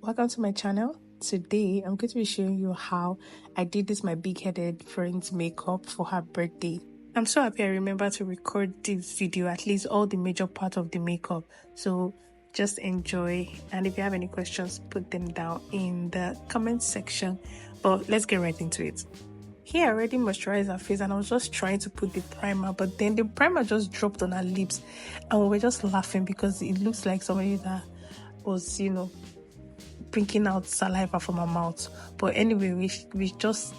Welcome to my channel. Today I'm going to be showing you how I did this my big-headed friend's makeup for her birthday. I'm so happy I remember to record this video, at least all the major part of the makeup. So just enjoy, and if you have any questions, put them down in the comment section. But let's get right into it. Here I already moisturized her face and I was just trying to put the primer, but then the primer just dropped on her lips and we were just laughing because it looks like somebody that was, bringing out saliva from her mouth. But anyway, we're just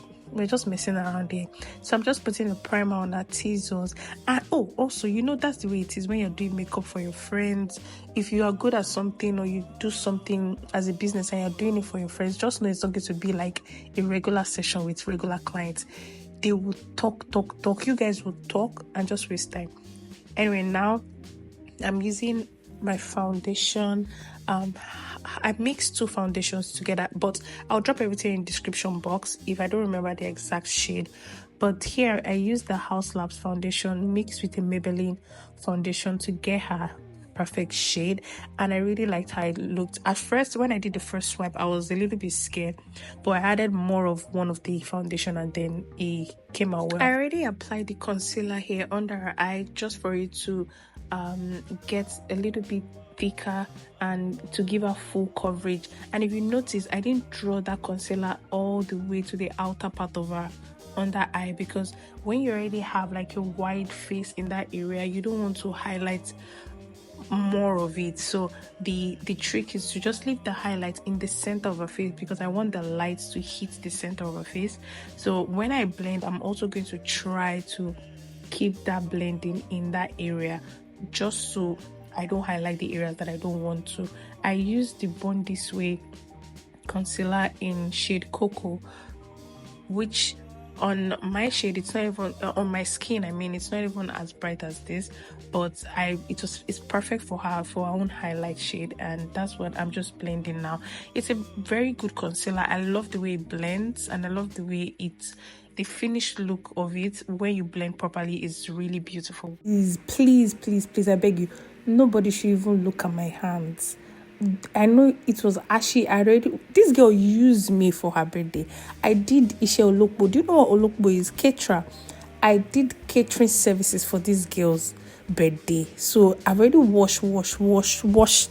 messing around here. So I'm just putting a primer on her T-zones. And also, that's the way it is when you're doing makeup for your friends. If you are good at something or you do something as a business and you're doing it for your friends, just know it's not going to be like a regular session with regular clients. They will talk. You guys will talk and just waste time. Anyway, now I'm using my foundation. I mixed two foundations together, but I'll drop everything in the description box if I don't remember the exact shade. But here I used the Haus Labs foundation mixed with a Maybelline foundation to get her perfect shade, and I really liked how it looked. At first, when I did the first swipe, I was a little bit scared, but I added more of one of the foundation and then it came out well. I already applied the concealer here under her eye just for it to get a little bit thicker and to give her full coverage. And if you notice, I didn't draw that concealer all the way to the outer part of her under eye, because when you already have like a wide face in that area, you don't want to highlight more of it. So the trick is to just leave the highlight in the center of her face, because I want the lights to hit the center of her face. So when I blend, I'm also going to try to keep that blending in that area, just so I don't highlight the areas that I don't want to. I use the Born This Way concealer in shade Cocoa, which on my shade, it's not even on my skin, it's not even as bright as this, but it's perfect for her own highlight shade, and that's what I'm just blending now. It's a very good concealer. I love the way it blends, and I love the way the finished look of it when you blend properly is really beautiful. Please, I beg you, nobody should even look at my hands. I know it was ashy. This girl used me for her birthday. I did Ishe Olokbo. Do you know what Olokbo is? Caterer. I did catering services for this girl's birthday. So I've already washed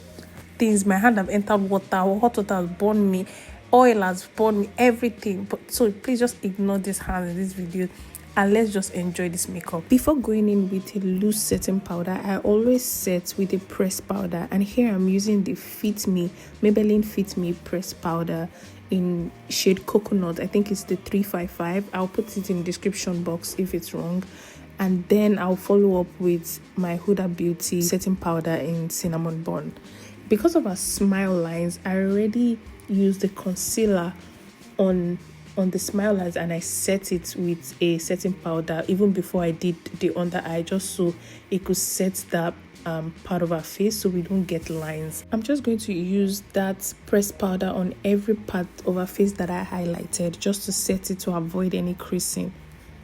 things. My hand have entered water. Hot water has burned me. Oil has burned me. Everything. But so please just ignore this hand in this video, and let's just enjoy this makeup. Before going in with a loose setting powder, I always set with a pressed powder, and here I'm using the Maybelline Fit Me pressed powder in shade Coconut. I think it's the 355. I'll put it in the description box if it's wrong. And then I'll follow up with my Huda Beauty setting powder in Cinnamon Bun. Because of her smile lines, I already used the concealer on the smile lines, and I set it with a setting powder even before I did the under eye, just so it could set that part of her face so we don't get lines. I'm just going to use that pressed powder on every part of her face that I highlighted, just to set it to avoid any creasing.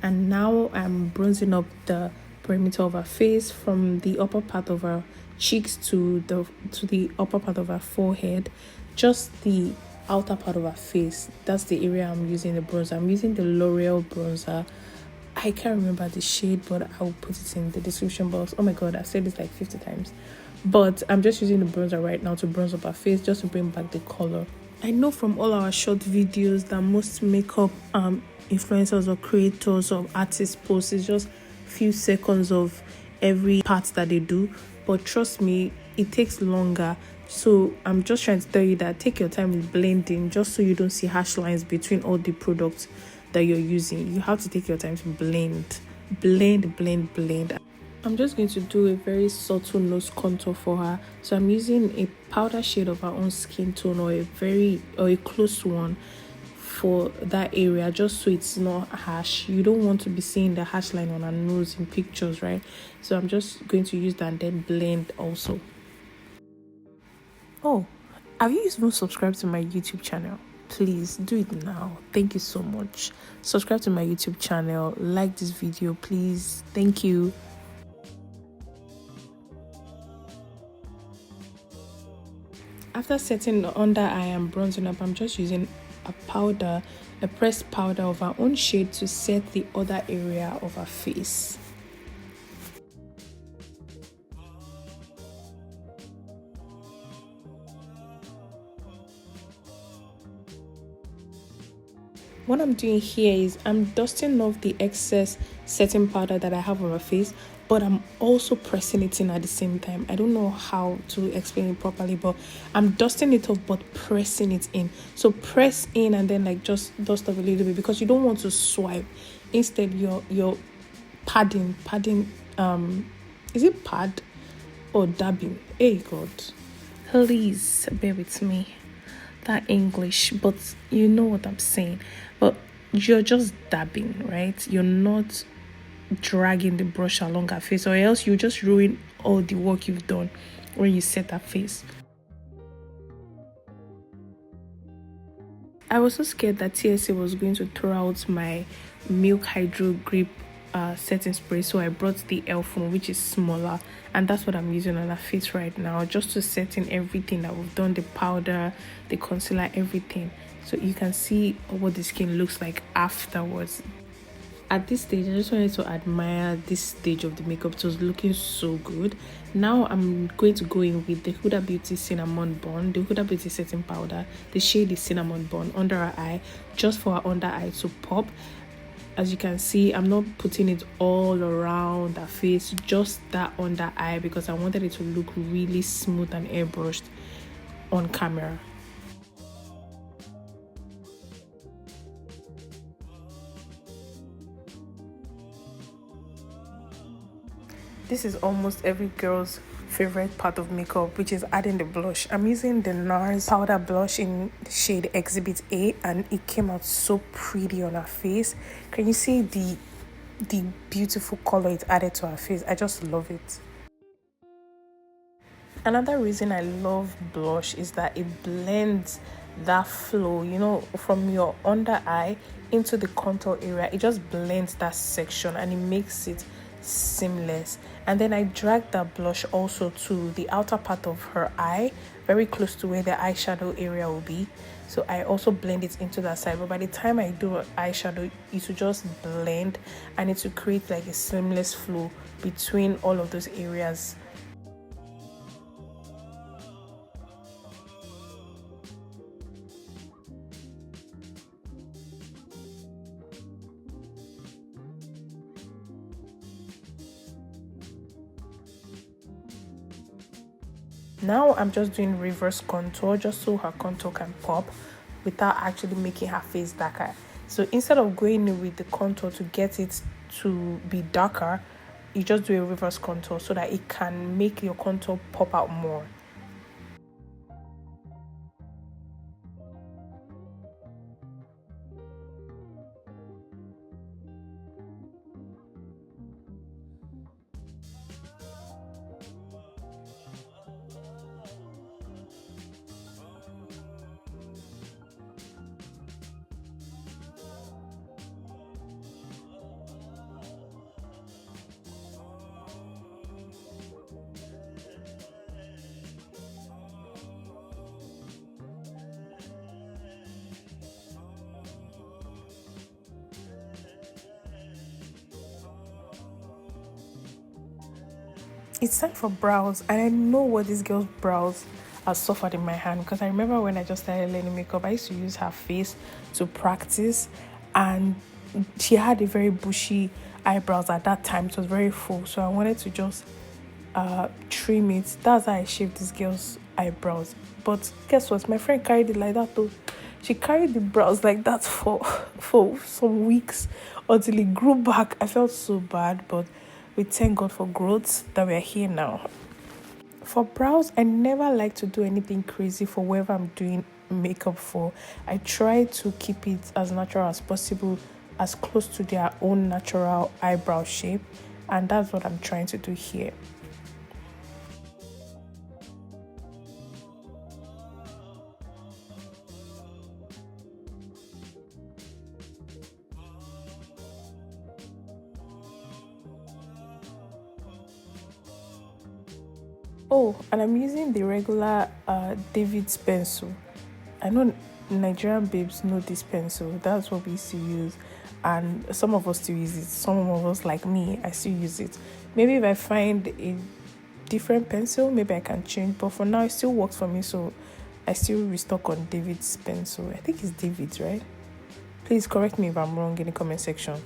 And now I'm bronzing up the perimeter of her face from the upper part of her cheeks to the upper part of her forehead, just the outer part of her face. That's the area I'm using the bronzer. I'm using the L'Oreal bronzer. I can't remember the shade, but I'll put it in the description box. Oh my god, I've said this like 50 times. But I'm just using the bronzer right now to bronze up her face, just to bring back the color. I know from all our short videos that most makeup influencers or creators or artists post is just few seconds of every part that they do, but trust me, it takes longer. So I'm just trying to tell you that take your time with blending, just so you don't see harsh lines between all the products that you're using. You have to take your time to blend. I'm just going to do a very subtle nose contour for her. So I'm using a powder shade of her own skin tone, or a close one for that area, just so it's not harsh. You don't want to be seeing the harsh line on her nose in pictures, right? So I'm just going to use that and then blend also. Oh, have you even subscribed to my YouTube channel? Please do it now. Thank you so much. Subscribe to my YouTube channel. Like this video, please. Thank you. After setting the under eye and bronzing up, I'm just using a powder, a pressed powder of our own shade to set the other area of our face. What I'm doing here is I'm dusting off the excess setting powder that I have on my face, but I'm also pressing it in at the same time. I don't know how to explain it properly, but I'm dusting it off but pressing it in. So press in and then like just dust off a little bit, because you don't want to swipe. Instead, you're padding. Is it pad or dabbing? Hey God, please bear with me. That English, but you know what I'm saying. But you're just dabbing, right? You're not dragging the brush along her face, or else you just ruin all the work you've done when you set her face. I was so scared that TSA was going to throw out my Milk Hydro Grip setting spray, so I brought the e.l.f. one, which is smaller, and that's what I'm using on her face right now, just to set in everything that we've done, the powder, the concealer, everything, so you can see what the skin looks like afterwards. At this stage, I just wanted to admire this stage of the makeup. It was looking so good. Now I'm going to go in with the Huda Beauty Cinnamon Bun, the Huda Beauty setting powder. The shade is Cinnamon Bun, under our eye, just for our under eye to pop. As you can see, I'm not putting it all around her face, just that under eye, because I wanted it to look really smooth and airbrushed on camera. This is almost every girl's favorite part of makeup, which is adding the blush. I'm using the NARS powder blush in the shade Exhibit A, and it came out so pretty on her face. Can you see the beautiful color it added to her face? I just love it. Another reason I love blush is that it blends that flow, from your under eye into the contour area. It just blends that section and it makes it seamless. And then I drag that blush also to the outer part of her eye, very close to where the eyeshadow area will be. So I also blend it into that side, but by the time I do eyeshadow, it will just blend and it will create like a seamless flow between all of those areas. Now I'm just doing reverse contour, just so her contour can pop without actually making her face darker. So instead of going in with the contour to get it to be darker, you just do a reverse contour so that it can make your contour pop out more. It's time for brows, and I know what this girl's brows have suffered in my hand, because I remember when I just started learning makeup, I used to use her face to practice, and she had a very bushy eyebrows at that time. It was very full, so I wanted to just trim it. That's how I shaved this girl's eyebrows. But guess what? My friend carried it like that though. She carried the brows like that for some weeks until it grew back. I felt so bad, but we thank God for growth that we're here now. For brows, I never like to do anything crazy for whoever I'm doing makeup for. I try to keep it as natural as possible, as close to their own natural eyebrow shape, and that's what I'm trying to do here. Oh, and I'm using the regular David's pencil. I know Nigerian babes know this pencil. That's what we used to use. And some of us still use it. Some of us, like me, I still use it. Maybe if I find a different pencil, maybe I can change. But for now, it still works for me. So I still restock on David's pencil. I think it's David's, right? Please correct me if I'm wrong in the comment section.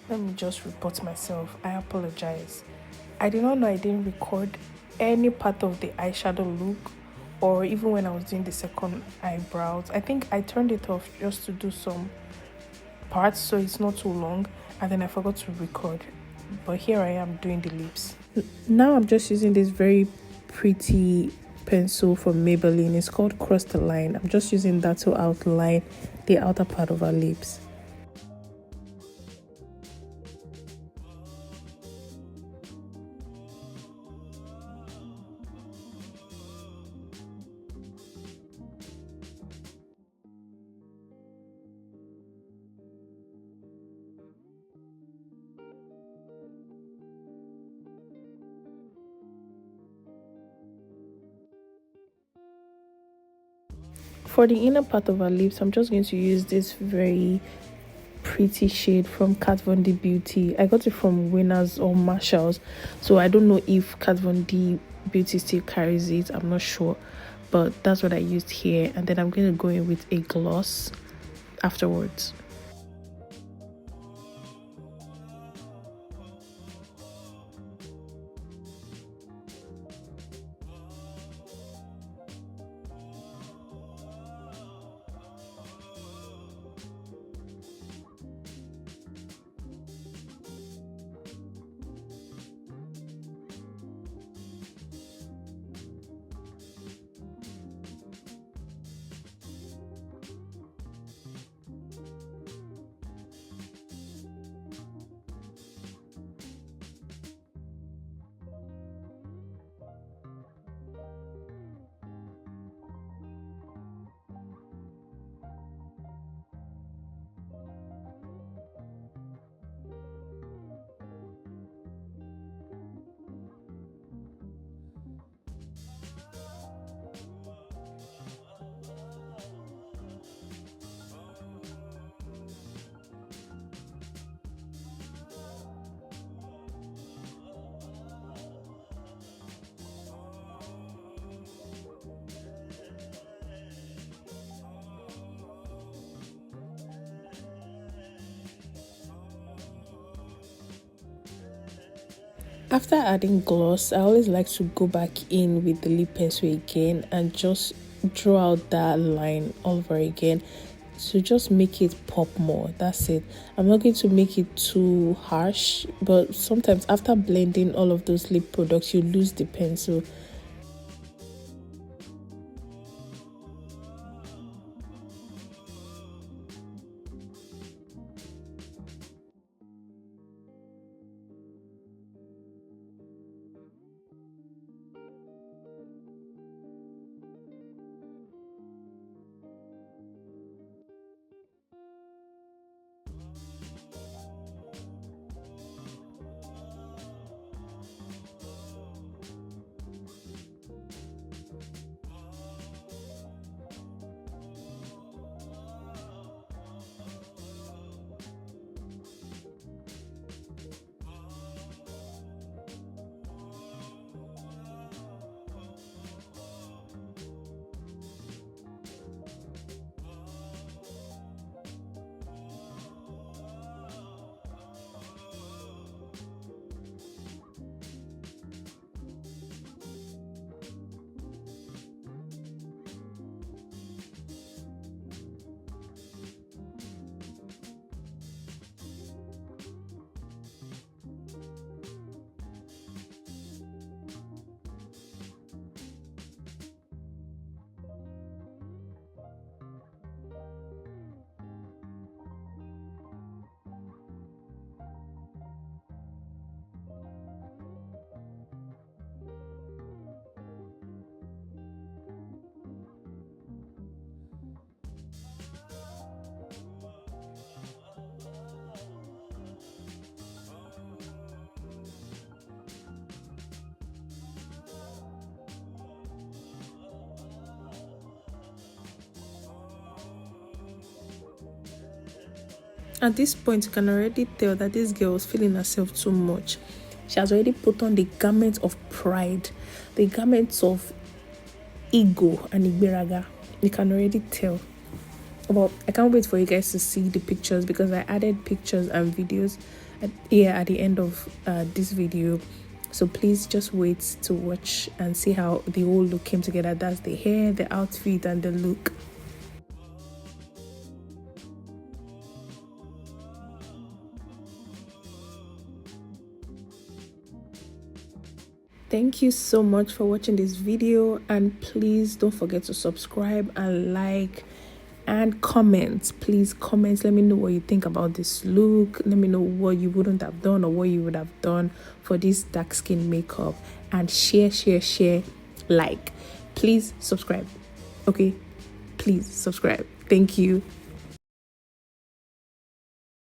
Let me just report myself. I apologize. I did not know I didn't record any part of the eyeshadow look or even when I was doing the second eyebrows. I think I turned it off just to do some parts so it's not too long, and then I forgot to record. But here I am doing the lips. Now I'm just using this very pretty pencil from Maybelline. It's called Cross the Line. I'm just using that to outline the outer part of our lips. For the inner part of our lips, I'm just going to use this very pretty shade from Kat Von D Beauty. I got it from Winners or Marshalls, so I don't know if Kat Von D Beauty still carries it. I'm not sure, but that's what I used here. And then I'm going to go in with a gloss afterwards. After adding gloss, I always like to go back in with the lip pencil again and just draw out that line all over again to just make it pop more. That's it. I'm not going to make it too harsh, but sometimes after blending all of those lip products, you lose the pencil. At this point, you can already tell that this girl was feeling herself too much. She has already put on the garment of pride, the garments of ego and igberaga. You can already tell. Well, I can't wait for you guys to see the pictures, because I added pictures and videos at the end of this video. So please just wait to watch and see how the whole look came together. That's the hair, the outfit, and the look. Thank you so much for watching this video, and please don't forget to subscribe and like and comment. Please comment, let me know what you think about this look. Let me know what you wouldn't have done or what you would have done for this dark skin makeup, and share, like. Please subscribe. Okay, please subscribe. Thank you.